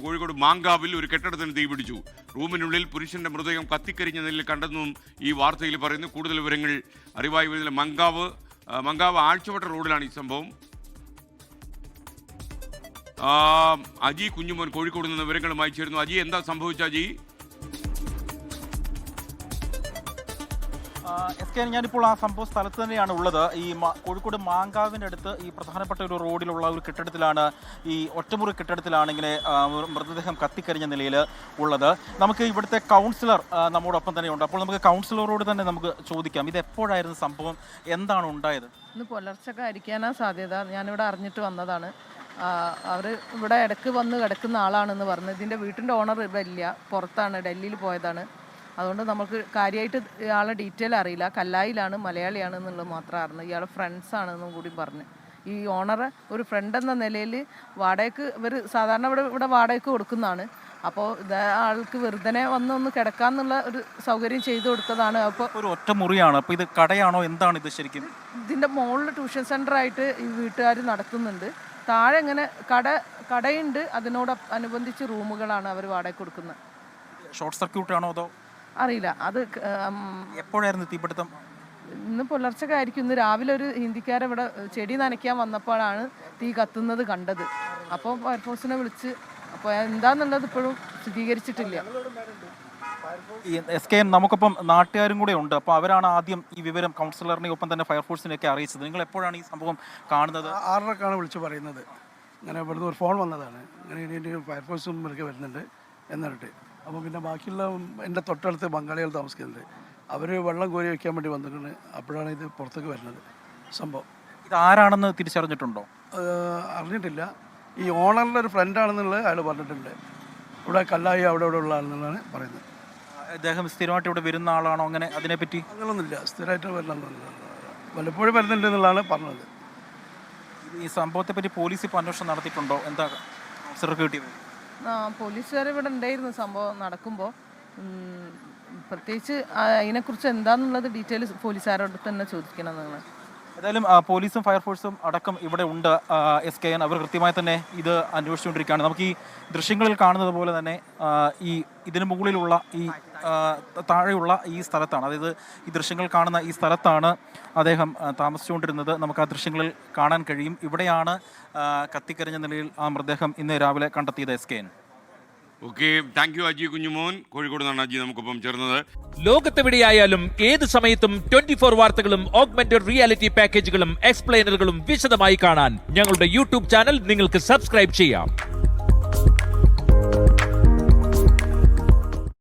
കോഴിക്കോട് മാങ്കാവിൽ ഒരു കെട്ടിടത്തിന് തീപിടിച്ചു. റൂമിനുള്ളിൽ പുരുഷന്റെ മൃതദേഹം കത്തിക്കരിഞ്ഞ നിലയിൽ കണ്ടെന്നും ഈ വാർത്തയിൽ പറയുന്നു. കൂടുതൽ വിവരങ്ങൾ അറിവായി വരുന്നില്ല. മങ്കാവ് ആഴ്ചവട്ട റോഡിലാണ് ഈ സംഭവം. അജി കുഞ്ഞുമോൻ കോഴിക്കോട് നിന്ന് വിവരങ്ങളുമായി ചേരുന്നു. അജി, എന്താ സംഭവിച്ച അജി? ഞാനിപ്പോൾ ആ സംഭവ സ്ഥലത്ത് തന്നെയാണ് ഉള്ളത്. ഈ കോഴിക്കോട് മാങ്കാവിൻ്റെ അടുത്ത് ഈ പ്രധാനപ്പെട്ട ഒരു റോഡിലുള്ള ഒരു കെട്ടിടത്തിലാണ്, ഈ ഒറ്റമുറി കെട്ടിടത്തിലാണ് ഇങ്ങനെ മൃതദേഹം കത്തിക്കരിഞ്ഞ നിലയിൽ ഉള്ളത്. നമുക്ക് ഇവിടുത്തെ കൗൺസിലർ നമ്മോടൊപ്പം തന്നെ ഉണ്ട്. അപ്പോൾ നമുക്ക് കൗൺസിലറോട് തന്നെ നമുക്ക് ചോദിക്കാം, ഇത് എപ്പോഴായിരുന്നു സംഭവം, എന്താണ് ഉണ്ടായത്? ഇന്ന് പുലർച്ചൊക്കെ ആയിരിക്കാനാണ് സാധ്യത. ഞാനിവിടെ അറിഞ്ഞിട്ട് വന്നതാണ്. അവർ ഇവിടെ ഇടയ്ക്ക് വന്ന് കിടക്കുന്ന ആളാണെന്ന് പറഞ്ഞു. ഇതിൻ്റെ വീട്ടിൻ്റെ ഓണർ ഇവിടെ ഇല്ല, പുറത്താണ്, ഡൽഹിയിൽ പോയതാണ്. അതുകൊണ്ട് നമുക്ക് കാര്യമായിട്ട് ഇയാളെ ഡീറ്റെയിൽ അറിയില്ല. കല്ലായിലാണ്, മലയാളിയാണ് എന്നുള്ളത് മാത്രം അറിഞ്ഞു. ഇയാൾ ഫ്രണ്ട്സാണെന്നും കൂടി പറഞ്ഞു. ഈ ഓണറെ ഒരു ഫ്രണ്ട് എന്ന നിലയിൽ വാടകയ്ക്ക് ഇവർ സാധാരണ ഇവിടെ വാടകയ്ക്ക് കൊടുക്കുന്നതാണ്. അപ്പോൾ ആൾക്ക് വെറുതെ വന്നൊന്ന് കിടക്കാന്നുള്ള ഒരു സൗകര്യം ചെയ്തു കൊടുത്തതാണ്. അപ്പോൾ ഒരു ഒറ്റ മുറിയാണ്. അപ്പോൾ ഇത് കടയാണോ, എന്താണ് ഇത് ശരിക്കും? ഇതിൻ്റെ മുകളിൽ ട്യൂഷൻ സെൻ്ററായിട്ട് ഈ വീട്ടുകാർ നടത്തുന്നുണ്ട്. താഴെ ഇങ്ങനെ കടയുണ്ട്, അതിനോട് അനുബന്ധിച്ച് റൂമുകളാണ് അവർ വാടകയ്ക്ക് കൊടുക്കുന്നത്. ഷോർട്ട് സർക്യൂട്ട് ആണോ അതോ അറിയില്ല. അത് എപ്പോഴായിരുന്നു തീപിടുത്തം? ഇന്ന് പുലർച്ചക്കായിരിക്കും. ഇന്ന് രാവിലെ ഒരു ഹിന്ദിക്കാരെ ഇവിടെ ചെടി നനയ്ക്കാൻ വന്നപ്പോഴാണ് തീ കത്തുന്നത് കണ്ടത്. അപ്പോൾ ഫയർഫോഴ്സിനെ വിളിച്ച്, അപ്പോൾ എന്താന്നുള്ളത് ഇപ്പോഴും സ്ഥിരീകരിച്ചിട്ടില്ല. നമുക്കൊപ്പം നാട്ടുകാരും കൂടെ ഉണ്ട്. അപ്പോൾ അവരാണ് ആദ്യം ഈ വിവരം കൗൺസിലറിനെ ഒപ്പം തന്നെ ഫയർഫോഴ്സിനെയൊക്കെ അറിയിച്ചത്. നിങ്ങൾ എപ്പോഴാണ് ഈ സംഭവം കാണുന്നത്? 6:30 വിളിച്ച് പറയുന്നത്. ഇങ്ങനെ ഇവിടുന്ന് ഒരു ഫോൺ വന്നതാണ്, ഇങ്ങനെ ഫയർഫോഴ്സും ഇവർക്ക് വരുന്നുണ്ട് എന്നിട്ട്. അപ്പോൾ പിന്നെ ബാക്കിയുള്ള എൻ്റെ തൊട്ടടുത്ത് ബംഗാളികൾ താമസിക്കുന്നുണ്ട്. അവർ വെള്ളം കോരി വയ്ക്കാൻ വേണ്ടി വന്നിട്ടുണ്ട്. അപ്പോഴാണ് ഇത് പുറത്തേക്ക് വരുന്നത് സംഭവം. ഇത് ആരാണെന്ന് തിരിച്ചറിഞ്ഞിട്ടുണ്ടോ? അറിഞ്ഞിട്ടില്ല. ഈ ഓണറിൻ്റെ ഒരു ഫ്രണ്ടാണെന്നുള്ളത് അയാൾ പറഞ്ഞിട്ടുണ്ട്. ഇവിടെ കല്ലായി അവിടെ ഉള്ള ആളെന്നുള്ളതാണ് പറയുന്നത്. അദ്ദേഹം സ്ഥിരമായിട്ട് ഇവിടെ വരുന്ന ആളാണോ? അങ്ങനെ അതിനെപ്പറ്റി അങ്ങനെയൊന്നുമില്ല, സ്ഥിരമായിട്ട് വരണമെന്നില്ല, വല്ലപ്പോഴും വരുന്നുണ്ട് എന്നുള്ളതാണ് പറഞ്ഞത്. ഈ സംഭവത്തെ പറ്റി പോലീസ് ഇപ്പോൾ അന്വേഷണം നടത്തിയിട്ടുണ്ടോ? എന്താ കൗൺസിലർക്ക് കിട്ടിയത്? പോലീസുകാർ ഇവിടെ ഉണ്ടായിരുന്നു സംഭവം നടക്കുമ്പോൾ. പ്രത്യേകിച്ച് അതിനെക്കുറിച്ച് എന്താണെന്നുള്ളത് ഡീറ്റെയിൽസ് പോലീസുകാരോട് തന്നെ ചോദിക്കണം നിങ്ങൾ. ഏതായാലും പോലീസും ഫയർഫോഴ്സും അടക്കം ഇവിടെ ഉണ്ട്. SKN അവർ കൃത്യമായി തന്നെ ഇത് അന്വേഷിച്ചുകൊണ്ടിരിക്കുകയാണ്. നമുക്ക് ഈ ദൃശ്യങ്ങളിൽ കാണുന്നത് പോലെ തന്നെ ഈ ഇതിന് മുകളിലുള്ള ഈ താഴെയുള്ള ഈ സ്ഥലത്താണ്, അതായത് ഈ ദൃശ്യങ്ങൾ കാണുന്ന ഈ സ്ഥലത്താണ് അദ്ദേഹം താമസിച്ചുകൊണ്ടിരുന്നത്. നമുക്ക് ആ ദൃശ്യങ്ങളിൽ കാണാൻ കഴിയും. ഇവിടെയാണ് കത്തിക്കരിഞ്ഞ നിലയിൽ ആ മൃതദേഹം ഇന്ന് രാവിലെ കണ്ടെത്തിയത്. SKN. Okay, thank you Aji Kunjumon. Kozhikode നിന്നാണ് അജി നമുക്കൊപ്പം ചേർന്നത്. ലോകത്തെവിടെയായാലും ഏത് സമയത്തും 24 വാർത്തകളും ഓഗ്മെന്റഡ് റിയാലിറ്റി പാക്കേജുകളും എക്സ്പ്ലെയിനറുകളും വിശദമായി കാണാൻ ഞങ്ങളുടെ യൂട്യൂബ് ചാനൽ നിങ്ങൾക്ക് സബ്സ്ക്രൈബ് ചെയ്യാം.